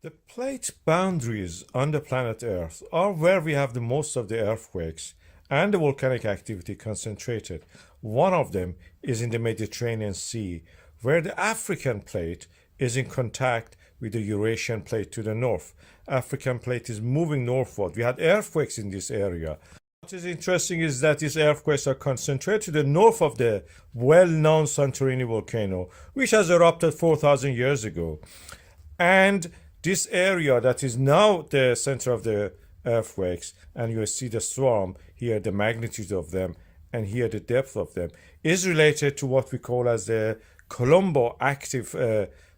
The plate boundaries on the planet Earth are where we have the most of the earthquakes and the volcanic activity concentrated. One of them is in the Mediterranean Sea, where the African plate is in contact with the Eurasian plate to the north. African plate is moving northward. We had earthquakes in this area. What is interesting is that these earthquakes are concentrated to the north of the well-known Santorini volcano, which has erupted 4,000 years ago. And this area that is now the center of the earthquakes, and you see the swarm here, the magnitude of them, and here the depth of them, is related to what we call as the Kolumbo active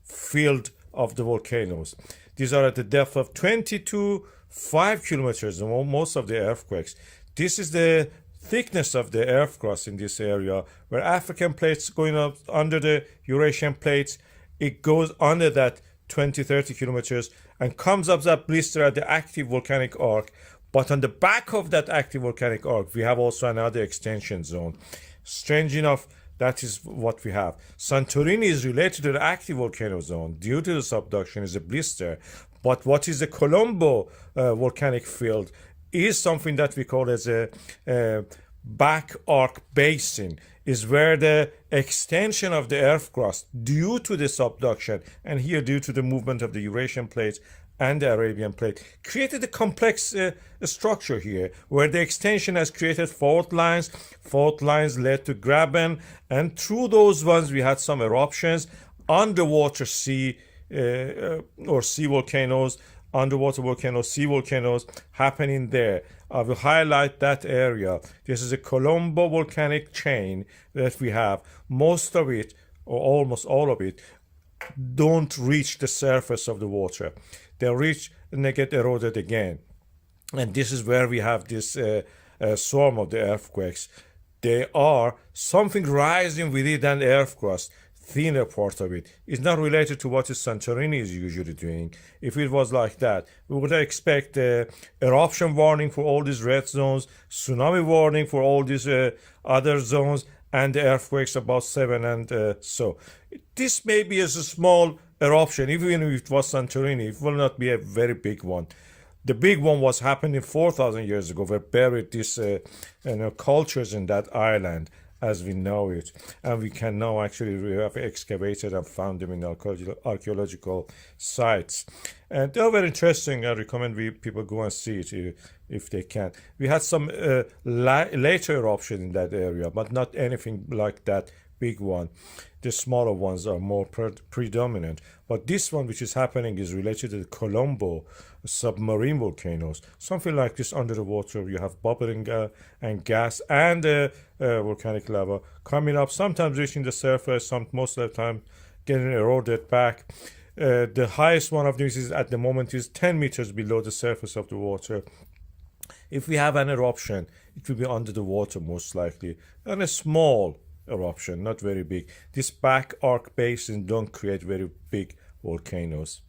field of the volcanoes. These are at the depth of 20 to 5 kilometers, most of the earthquakes. This is the thickness of the earth crust in this area, where African plates going up under the Eurasian plates, it goes under that 20-30 kilometers and comes up that blister at the active volcanic arc. But on the back of that active volcanic arc, we have also another extension zone. Strange enough, that is what we have. Santorini is related to the active volcano zone due to the subduction is a blister. But what is the Kolumbo volcanic field is something that we call as a back arc basin, is where the extension of the earth crust due to the subduction and here due to the movement of the Eurasian plate and the Arabian plate created a complex structure here where the extension has created fault lines. Fault lines led to graben, and through those ones we had some eruptions, underwater sea or sea volcanoes, underwater volcanoes, sea volcanoes happening there. I will highlight that area. This is a Kolumbo volcanic chain that we have. Most of it, or almost all of it, don't reach the surface of the water. They reach and they get eroded again. And this is where we have this swarm of the earthquakes. They are something rising within an earth crust, thinner part of it. It's not related to what Santorini is usually doing. If it was like that, we would expect eruption warning for all these red zones, tsunami warning for all these other zones, and the earthquakes about 7 and so. This may be as a small eruption, even if it was Santorini, it will not be a very big one. The big one was happening 4,000 years ago. We buried these cultures in that island as we know it, and we can now actually have excavated and found them in archaeological sites, and they're very interesting. I recommend people go and see it if they can. We had some later eruption in that area, but not anything like that big one. The smaller ones are more predominant, but this one which is happening is related to the Kolumbo submarine volcanoes. Something like this under the water. You have bubbling and gas and volcanic lava coming up, sometimes reaching the surface, most of the time getting eroded back. The highest one of these is at the moment is 10 meters below the surface of the water. If we have an eruption, it will be under the water most likely, and a small eruption, not very big. This back arc basins don't create very big volcanoes.